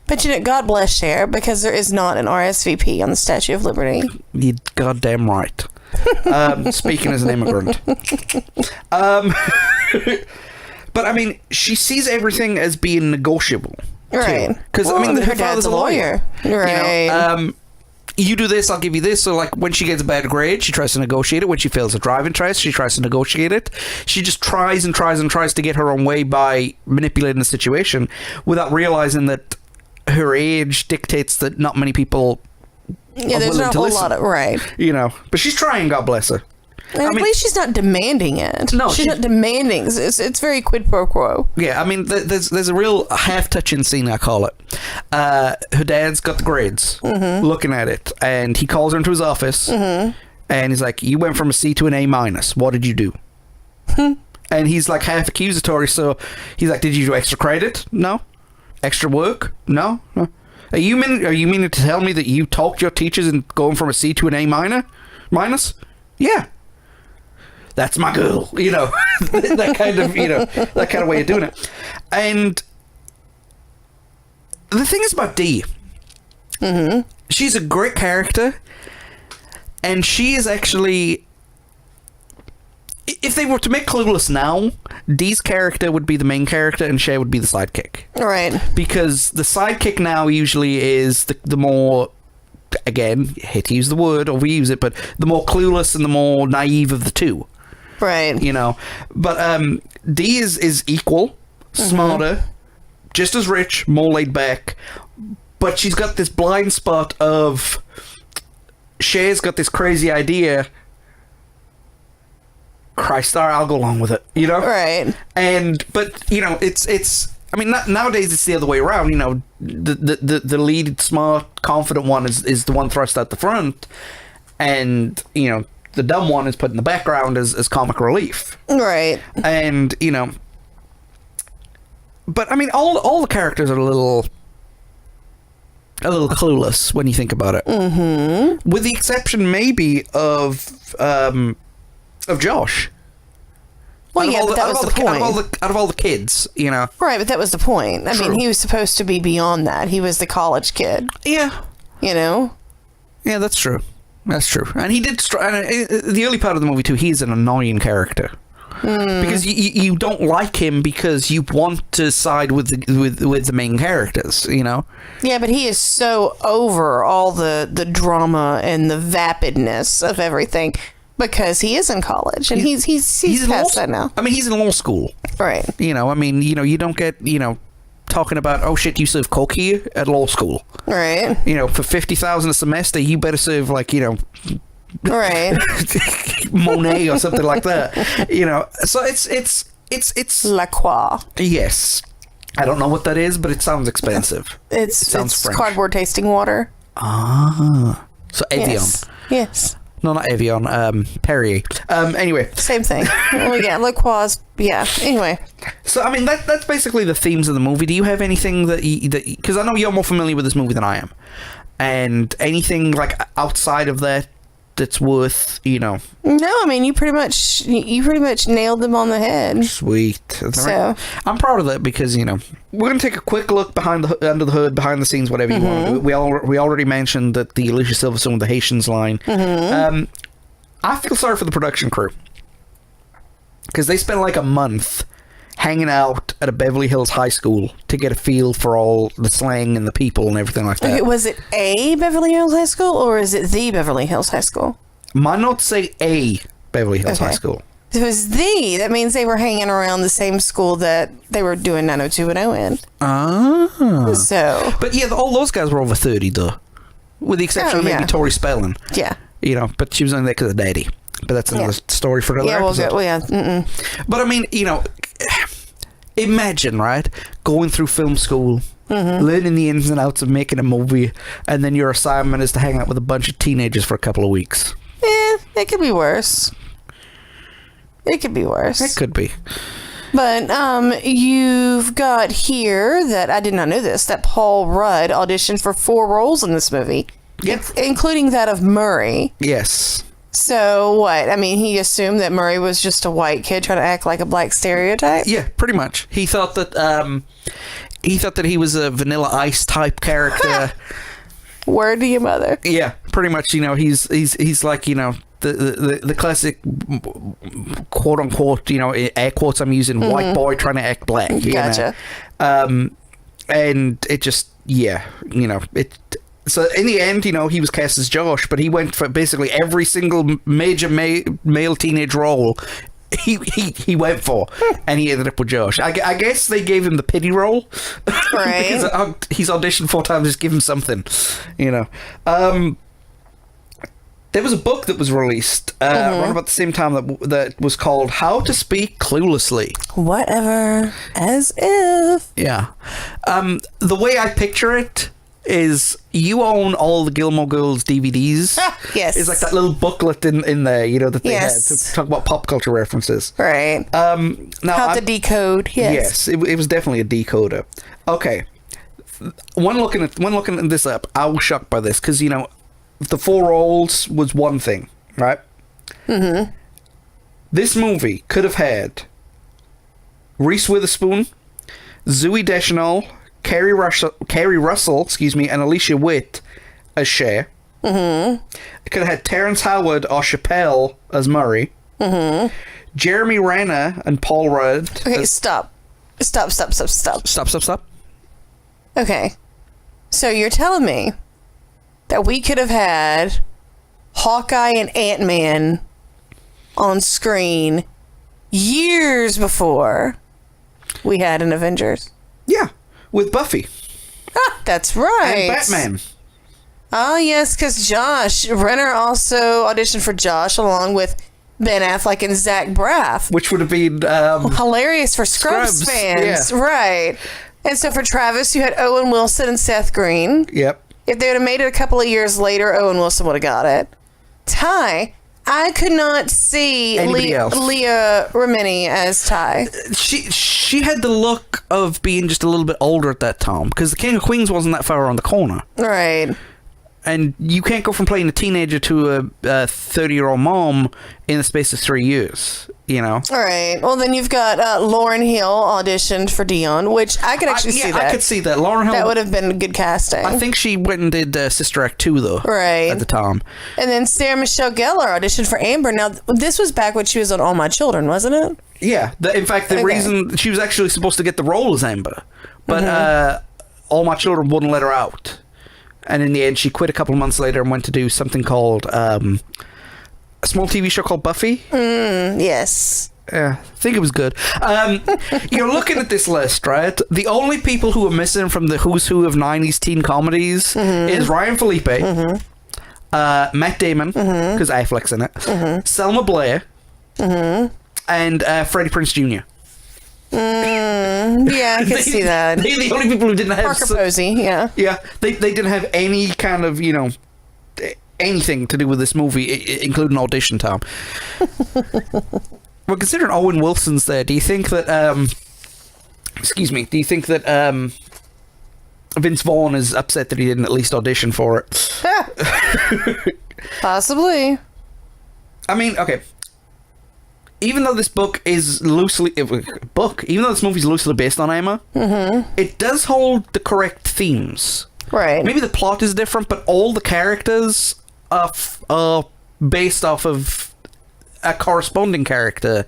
But you know, God bless Cher, because there is not an RSVP on the Statue of Liberty. You're goddamn right. Speaking as an immigrant. But I mean, she sees everything as being negotiable. Right. Because, I mean, her dad's a lawyer. Right. You know, you do this, I'll give you this. So, like, when she gets a bad grade, she tries to negotiate it. When she fails a driving test, she tries to negotiate it. She just tries and tries and tries to get her own way by manipulating the situation without realizing that her age dictates that not many people are there's willing not a to whole listen. lot of... Right. You know, but she's trying, God bless her. At least she's not demanding it. No, she's not demanding. It's very quid pro quo. Yeah, I mean, there's a real half-touching scene, I call it. Her dad's got the grades, looking at it, and he calls her into his office, and he's like, you went from a C to an A minus. What did you do? And he's like half accusatory, so he's like, did you do extra credit? No. Extra work? No. Are you meaning to tell me that you talked your teachers and going from a C to an A minus? Yeah. That's my girl, you know, that kind of way of doing it. And the thing is about Dee, she's a great character, and she is actually, if they were to make Clueless now, Dee's character would be the main character and Cher would be the sidekick. Right. Because the sidekick now usually is the more, again, hate to use the word, overuse it, but the more clueless and the more naive of the two. Right. You know, but Dee is equal, smarter, just as rich, more laid back, but she's got this blind spot of Cher's got this crazy idea. Christ, I'll go along with it, you know? Right. But you know, it's I mean, nowadays it's the other way around. You know, the lead, smart, confident one is the one thrust out the front, and you know, the dumb one is put in the background as comic relief. Right. And, you know, but I mean, all the characters are a little clueless when you think about it. With the exception maybe of Josh. Well, yeah, but that was the point. Out of all the kids, you know. Right, but that was the point. I True. mean, he was supposed to be beyond that. He was the college kid. Yeah. You know? Yeah, that's true. That's true. And he did... the early part of the movie, too, he's an annoying character. Because you don't like him because you want to side with the main characters, you know? Yeah, but he is so over all the drama and the vapidness of everything. Because he is in college, and he's in past law, that now. I mean, he's in law school. Right. You know, I mean, you don't get, talking about, oh shit, you serve coke here at law school. Right. For $50,000 a semester, you better serve right. Monet or something like that. So it's La Croix. Yes. I don't know what that is, but it sounds expensive. It sounds it's French. Cardboard tasting water. Ah. So Evian. Yes. No, not Evian. Perrier. Anyway. Same thing. Well, yeah, La Croix. Yeah. Anyway. So, I mean, that's basically the themes of the movie. Do you have anything that because I know you're more familiar with this movie than I am. And anything, like, outside of that that's worth, No, I mean, you pretty much nailed them on the head. Sweet. So right. I'm proud of that because, we're going to take a quick look under the hood, behind the scenes, whatever you want to do. We already mentioned that the Alicia Silverstone with the Haitians line. I feel sorry for the production crew because they spent like a month hanging out at a Beverly Hills high school to get a feel for all the slang and the people and everything like that. Okay, was it a Beverly Hills High School or is it the Beverly Hills High School? My notes say a Beverly Hills High School. If it was the, that means they were hanging around the same school that they were doing 90210 in. Ah. So. But yeah, all those guys were over 30 though. With the exception of maybe Tori Spelling. Yeah. But she was only there because of Daddy. But that's another story for another episode. But I mean, imagine, right? Going through film school, learning the ins and outs of making a movie, and then your assignment is to hang out with a bunch of teenagers for a couple of weeks. Yeah, it could be worse. It could be worse. It could be. But you've got here that I did not know this, that Paul Rudd auditioned for 4 roles in this movie. Yep. Including that of Murray. Yes. So what? I mean, he assumed that Murray was just a white kid trying to act like a black stereotype? Yeah, pretty much. He thought that he was a Vanilla Ice type character. Word to your mother. Yeah, pretty much. He's like, the classic quote unquote, air quotes I'm using, white boy trying to act black. Gotcha. And it just, so in the end, he was cast as Josh, but he went for basically every single major male teenage role he went for, and he ended up with Josh. I guess they gave him the pity role, right? Because he's auditioned 4 times. Just give him something, There was a book that was released around about the same time that was called "How to Speak Cluelessly." Whatever, as if. Yeah, the way I picture it is you own all the Gilmore Girls DVDs. Yes. It's like that little booklet in there, that they had to talk about pop culture references. Right. Now how to decode. Yes. It was definitely a decoder. Okay. When looking this up, I was shocked by this because the 4 roles was one thing, right? This movie could have had Reese Witherspoon, Zooey Deschanel, Kerry Russell, and Alicia Witt as Cher. It could have had Terrence Howard or Chappelle as Murray. Jeremy Renner and Paul Rudd. Okay, stop. Okay. So you're telling me that we could have had Hawkeye and Ant-Man on screen years before we had an Avengers? Yeah. With Buffy. That's right. And Batman. Oh, yes, because Josh Renner also auditioned for Josh along with Ben Affleck and Zach Braff. Which would have been... hilarious for Scrubs fans. Yeah. Right. And so for Travis, you had Owen Wilson and Seth Green. Yep. If they would have made it a couple of years later, Owen Wilson would have got it. Ty... I could not see Leah Remini as Ty. She had the look of being just a little bit older at that time because the King of Queens wasn't that far around the corner. Right. And you can't go from playing a teenager to a 30-year-old mom in the space of 3 years, All right. Well, then you've got Lauryn Hill auditioned for Dion, which I could actually see that. I could see that. Lauryn Hill... That would have been good casting. I think she went and did Sister Act 2, though. Right. At the time. And then Sarah Michelle Gellar auditioned for Amber. Now, this was back when she was on All My Children, wasn't it? Yeah. In fact, the reason... She was actually supposed to get the role as Amber. But All My Children wouldn't let her out. And in the end, she quit a couple of months later and went to do something called a small TV show called Buffy. Yes. Yeah, I think it was good. You're looking at this list, right? The only people who are missing from the who's who of 90s teen comedies is Ryan Felipe, Matt Damon, because Affleck's in it, Selma Blair, and Freddie Prinze Jr. Yeah, I can see that. They're the only people who didn't have... Parker Posey, yeah. Yeah, they didn't have any kind of, anything to do with this movie, including audition time. Well, considering Owen Wilson's there, do you think that, Vince Vaughn is upset that he didn't at least audition for it? Possibly. I mean, okay. Even though this book is even though this movie's loosely based on Emma, it does hold the correct themes. Right. Maybe the plot is different, but all the characters are based off of a corresponding character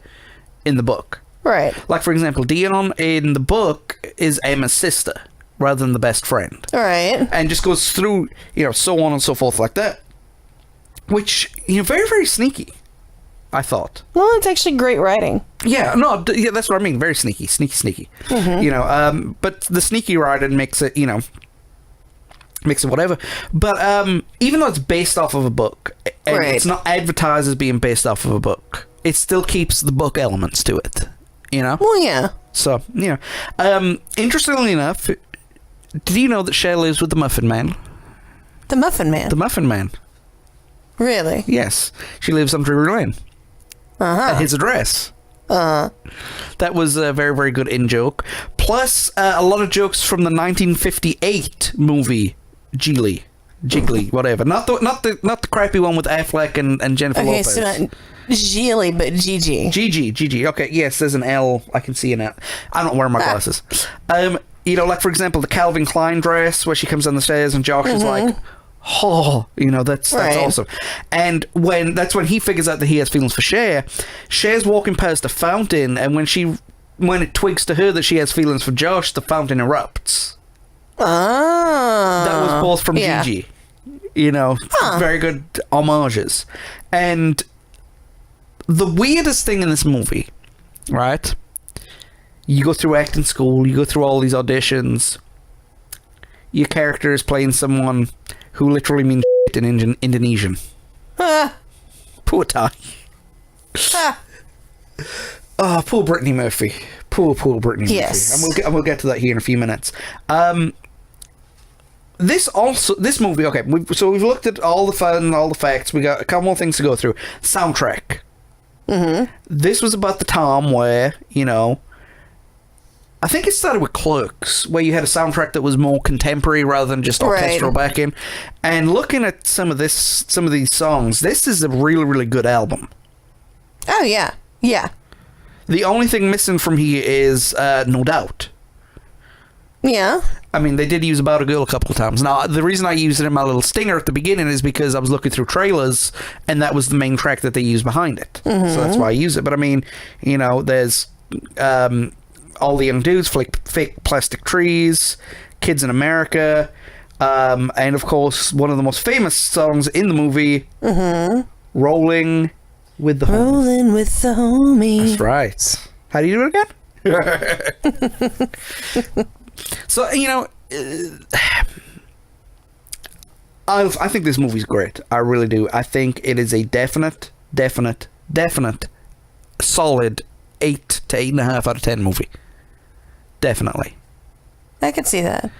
in the book. Right. Like, for example, Dion in the book is Emma's sister rather than the best friend. Right. And just goes through, so on and so forth like that. Which, very, very sneaky, I thought. Well, it's actually great writing. Yeah, no, that's what I mean. Very sneaky. Sneaky. But the sneaky writing makes it, makes it whatever. But even though it's based off of a book, and it's not advertised as being based off of a book, it still keeps the book elements to it, Well, yeah. So, interestingly enough, did you know that Cher lives with the Muffin Man? The Muffin Man? The Muffin Man. Really? Yes. She lives on Drury Lane. At his address. That was a very, very good in-joke. Plus, a lot of jokes from the 1958 movie Jiggly, whatever. Not the crappy one with Affleck and Jennifer Lopez. So not Geely, but Gigi. Okay, yes, there's an L. I can see an L. I don't wear my glasses. Like, for example, the Calvin Klein dress where she comes down the stairs and Josh is like, oh, that's awesome. And that's when he figures out that he has feelings for Cher. Cher's walking past the fountain, and when it twigs to her that she has feelings for Josh, the fountain erupts. That was both from Gigi. Very good homages. And the weirdest thing in this movie, right? You go through acting school, you go through all these auditions. Your character is playing someone who literally means shit in Indonesian. Poor Ty. Oh, poor Brittany Murphy. Poor Brittany Murphy. And we'll get to that here in a few minutes. This movie, okay, we've looked at all the fun, all the facts. We got a couple more things to go through. Soundtrack. This was about the time where, I think it started with Clerks, where you had a soundtrack that was more contemporary rather than just orchestral backing. And looking at some of these songs, this is a really, really good album. Oh, yeah. Yeah. The only thing missing from here is No Doubt. Yeah. I mean, they did use About a Girl a couple of times. Now, the reason I used it in my little stinger at the beginning is because I was looking through trailers, and that was the main track that they used behind it. So that's why I use it. But I mean, there's All the Young Dudes, Fake Plastic Trees, Kids in America, and of course, one of the most famous songs in the movie, Rolling with the Homies. Rolling with the Homies. That's right. How do you do it again? So, I think this movie's great. I really do. I think it is a definite, solid 8 to 8.5 out of 10 movie. Definitely. I can see that.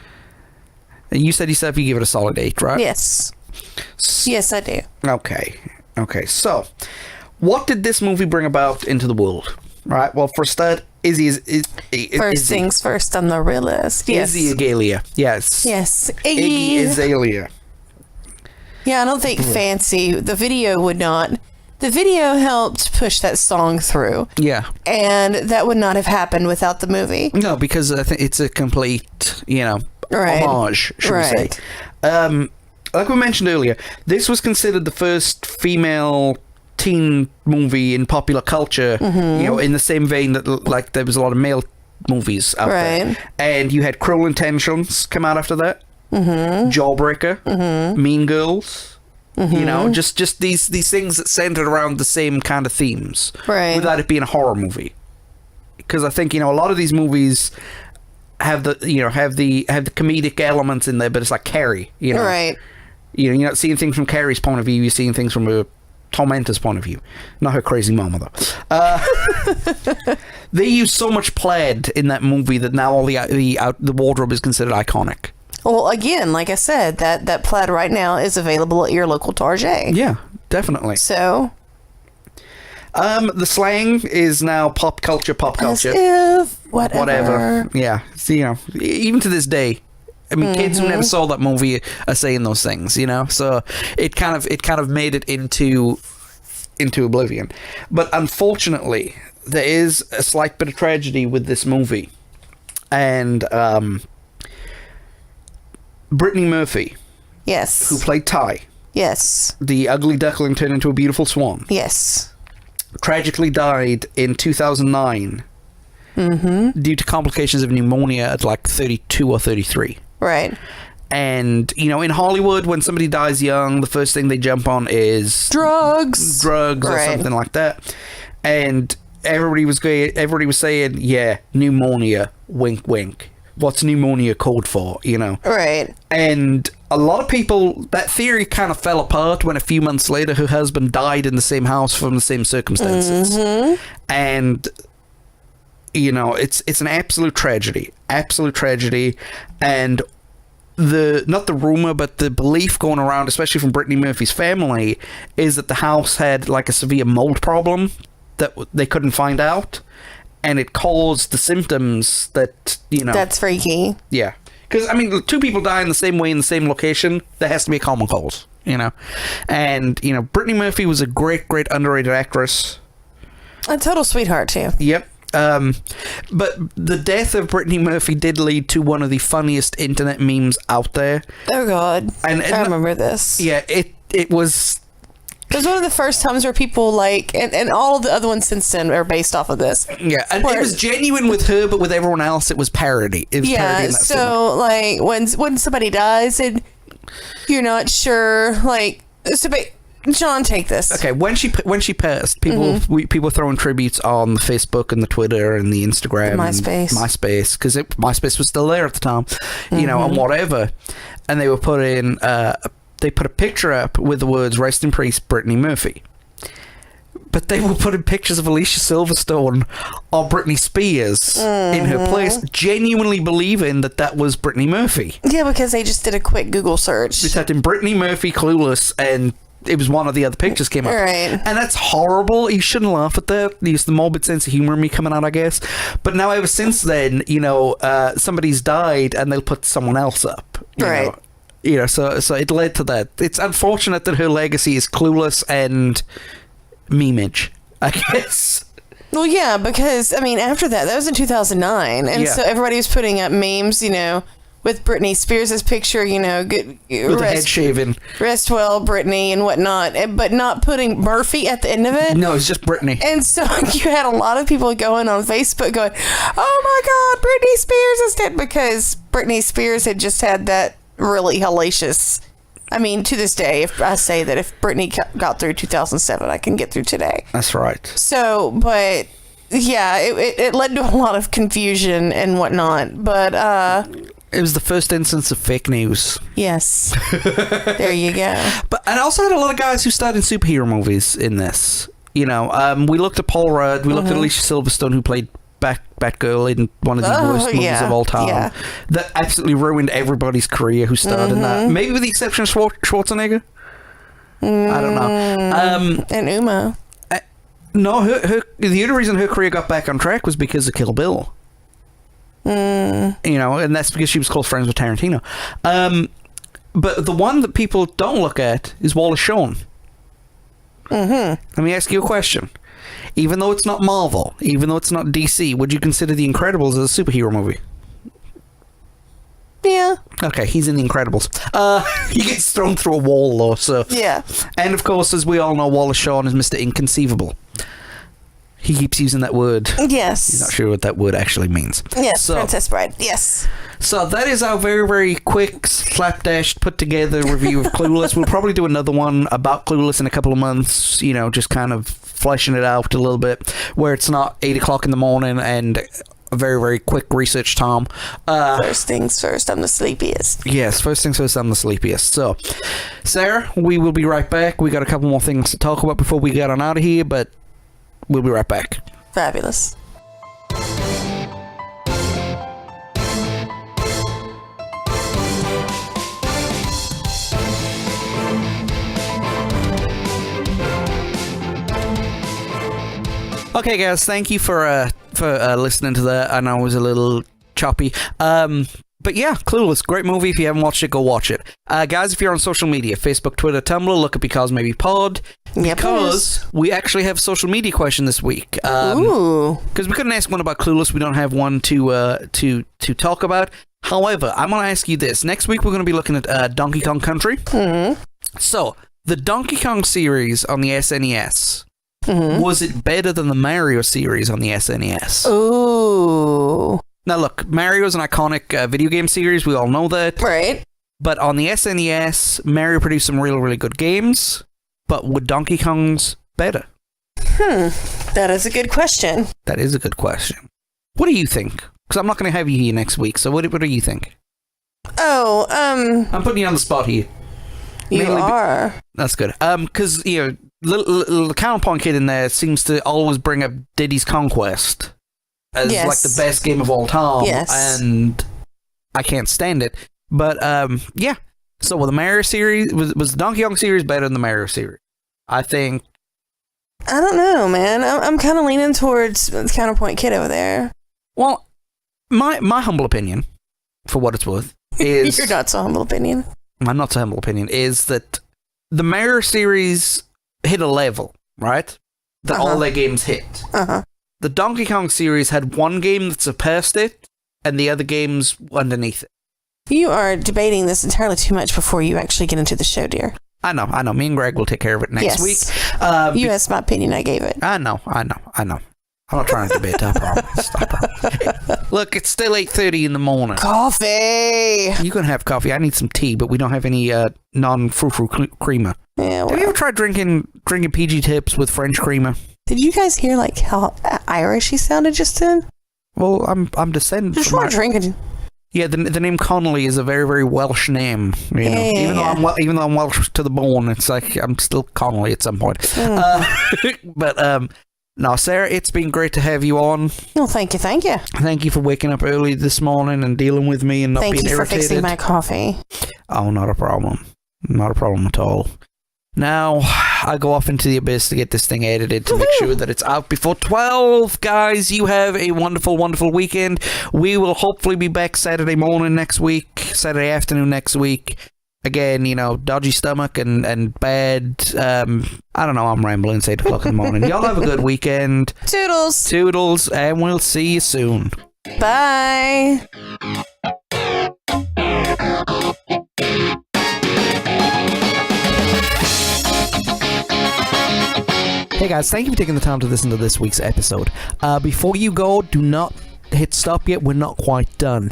And you said yourself you give it a solid 8, right? Yes. Yes, I do. Okay. So, what did this movie bring about into the world? Right. Well, for a start, Izzy is first things first on the real list. Yes. Izzy Azalea. Yes. Yes. Iggy Azalea. Yeah, I don't think Fancy. The video would not. The video helped push that song through. Yeah. And that would not have happened without the movie. No, because I think it's a complete, homage, should we say. Like we mentioned earlier, this was considered the first female teen movie in popular culture, in the same vein that like there was a lot of male movies out there. And you had Cruel Intentions come out after that, Jawbreaker, Mean Girls, You know, just these things that centered around the same kind of themes, Right. without it being a horror movie. Because I think, you know, a lot of these movies have the comedic elements in there, but it's like Carrie, you know. Right. You know, you're not seeing things from Carrie's point of view, you're seeing things from a tormentor's point of view. Not her crazy mama, though. They use so much plaid in that movie that now all the wardrobe is considered iconic. Well, again, like I said, that plaid right now is available at your local Target. Yeah, definitely. So... the slang is now pop culture. As if, whatever. Yeah. So, you know, even to this day, I mean, kids who never saw that movie are saying those things, you know? So it kind of made it into oblivion. But unfortunately, there is a slight bit of tragedy with this movie. And Brittany Murphy, Yes. who played Ty, Yes. the ugly duckling turned into a beautiful swan, Yes. tragically died in 2009 due to complications of pneumonia at like 32 or 33. Right. And, you know, in Hollywood, when somebody dies young, the first thing they jump on is Drugs. or Right. something like that. And everybody was saying, yeah, pneumonia, wink, wink. What's pneumonia code for, you know? Right. And a lot of people, that theory kind of fell apart when a few months later her husband died in the same house from the same circumstances. And, you know, it's an absolute tragedy. And not the rumor, but the belief going around, especially from Brittany Murphy's family, is that the house had like a severe mold problem that they couldn't find out. And it caused the symptoms that, you know... That's freaky. Yeah. Because, I mean, two people die in the same way in the same location, there has to be a common cause, you know? And, you know, Brittany Murphy was a great, great underrated actress. A total sweetheart, too. Yep. But the death of Brittany Murphy did lead to one of the funniest internet memes out there. Oh, God. And I remember this. Yeah, it was... It was one of the first times where people like, and all of the other ones since then are based off of this. Yeah, and it was genuine with her, but with everyone else, it was parody. It was parody in that so like when somebody dies and you're not sure, like, John, take this. Okay, when she passed, people were throwing tributes on the Facebook and the Twitter and the Instagram, the MySpace, because MySpace was still there at the time, you know, and whatever, and they were putting. They put a picture up with the words "Rest in Peace, Brittany Murphy," but they were putting pictures of Alicia Silverstone or Britney Spears in her place, genuinely believing that was Brittany Murphy. Yeah, because they just did a quick Google search. They typed in Brittany Murphy Clueless, and it was one of the other pictures came up. Right. And that's horrible. You shouldn't laugh at that. It's the morbid sense of humor in me coming out, I guess. But now ever since then, you know, somebody's died and they'll put someone else up. You Right. know? You know, so it led to that. It's unfortunate that her legacy is Clueless and Memeage, I guess. Well, yeah, because, I mean, after that was in 2009, and so everybody was putting up memes, you know, with Britney Spears' picture, you know, good, with the head shaven. Rest well, Britney, and whatnot, but not putting Murphy at the end of it. No, it's just Britney. And so you had a lot of people going on Facebook going, oh my God, Britney Spears is dead, because Britney Spears had just had that really hellacious... I mean, to this day, if I say that if Britney got through 2007, I can get through today. That's right. So, but yeah, it led to a lot of confusion and whatnot. But it was the first instance of fake news. Yes, there you go. But I also had a lot of guys who starred in superhero movies in this. You know, we looked at Paul Rudd, we looked at Alicia Silverstone, who played Batgirl in one of the worst movies of all time. Yeah. That absolutely ruined everybody's career who starred in that. Maybe with the exception of Schwarzenegger. I don't know. And Uma. No, the only reason her career got back on track was because of Kill Bill. You know, and that's because she was close friends with Tarantino. But the one that people don't look at is Wallace Shawn. Let me ask you a question. Even though it's not Marvel, even though it's not DC, would you consider The Incredibles as a superhero movie? Yeah. Okay, he's in The Incredibles. He gets thrown through a wall, though, so... Yeah. And, of course, as we all know, Wallace Shawn is Mr. Inconceivable. He keeps using that word. Yes. He's not sure what that word actually means. Yes, Princess Bride. Yes. So that is our very, very quick, slapdash, put together review of Clueless. We'll probably do another one about Clueless in a couple of months, you know, just kind of fleshing it out a little bit, where it's not 8 o'clock in the morning and a very, very quick research time. First things first, I'm the sleepiest. Yes, first things first, I'm the sleepiest. So, Sarah, we will be right back. We got a couple more things to talk about before we get on out of here, but we'll be right back. Fabulous. Okay, guys, thank you for listening to that. I know it was a little choppy. But yeah, Clueless, great movie. If you haven't watched it, go watch it. Guys, if you're on social media, Facebook, Twitter, Tumblr, look at Because Maybe Pod. Yep, because we actually have a social media question this week. Ooh. Because we couldn't ask one about Clueless. We don't have one to talk about. However, I'm going to ask you this. Next week, we're going to be looking at Donkey Kong Country. Mm-hmm. So, the Donkey Kong series on the SNES, was it better than the Mario series on the SNES? Ooh. Now, look, Mario's an iconic video game series. We all know that. Right. But on the SNES, Mario produced some really, really good games. But would Donkey Kong's better? That is a good question. That is a good question. What do you think? Because I'm not going to have you here next week. So what do you think? Oh, I'm putting you on the spot here. you Mainly are. That's good. Because, you know, little counterpoint kid in there seems to always bring up Diddy's Conquest as Yes. like the best game of all time. Yes. And I can't stand it. But, yeah. So with the Mario series, was the Donkey Kong series better than the Mario series? I think. I don't know, man. I'm kind of leaning towards the counterpoint kid over there. Well, my humble opinion, for what it's worth, is Your not so humble opinion. my not so humble opinion is that the Mario series hit a level, right? That all their games hit. The Donkey Kong series had one game that surpassed it, and the other games underneath it. You are debating this entirely too much before you actually get into the show, dear. I know. Me and Greg will take care of it next Yes. week. You asked my opinion, I gave it. I know. I'm not trying to debate. I promise. Look, it's still 8:30 in the morning. Coffee! You can have coffee. I need some tea, but we don't have any non-frou-frou creamer. Yeah, Have you ever tried drinking PG Tips with French creamer? Did you guys hear, like, how Irish he sounded just then? Well, I'm descended Just from want drinking. Yeah, the name Connolly is a very, very Welsh name. You know, even though I'm Welsh to the bone, it's like I'm still Connolly at some point. But no, Sarah, it's been great to have you on. Well, thank you. Thank you for waking up early this morning and dealing with me and not Thank being you for irritated. fixing my coffee. Oh, not a problem. Not a problem at all. Now, I go off into the abyss to get this thing edited to make sure that it's out before 12. Guys, you have a wonderful, wonderful weekend. We will hopefully be back Saturday morning next week, Saturday afternoon next week. Again, you know, dodgy stomach and bad, I don't know, I'm rambling, it's 8 o'clock in the morning. Y'all have a good weekend. Toodles, and we'll see you soon. Bye. Hey guys, thank you for taking the time to listen to this week's episode. Before you go, do not hit stop yet. We're not quite done.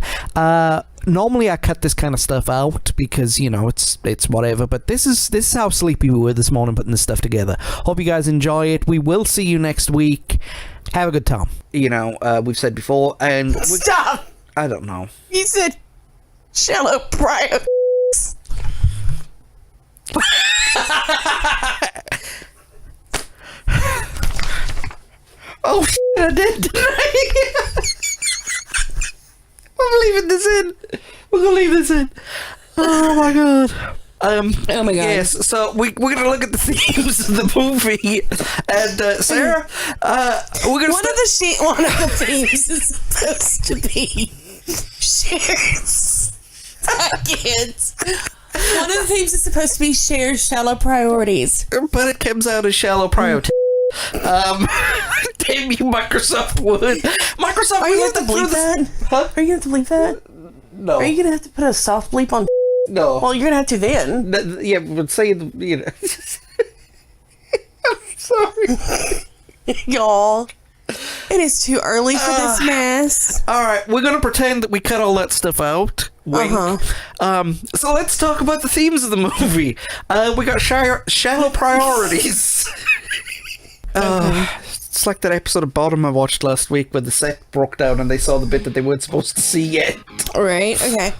Normally I cut this kind of stuff out because, you know, it's whatever, but this is how sleepy we were this morning putting this stuff together. Hope you guys enjoy it. We will see you next week. Have a good time. You know, we've said before, and Stop! I don't know. You said shallow Priotitties. Oh shit, I did, didn't I? I'm leaving this in. We're gonna leave this in. Oh my god. Oh my god. Yes, so we're gonna look at the themes of the movie, and Sarah, we're gonna One of the themes is supposed to be Cher's kids. One of the themes is supposed to be Cher's shallow priorities. but it comes out as shallow priority. Damn you, Microsoft would. Microsoft, Are you gonna have to bleep that? Huh? Are you gonna have to bleep that? No. Are you gonna have to put a soft bleep on? No. Well, you're gonna have to then. Yeah, but say the, you know. I'm sorry. Y'all, it is too early for this mess. All right, we're gonna pretend that we cut all that stuff out. Wink. So let's talk about the themes of the movie. We got shallow priorities. It's like that episode of Bottom I watched last week where the set broke down and they saw the bit that they weren't supposed to see yet. Right, okay.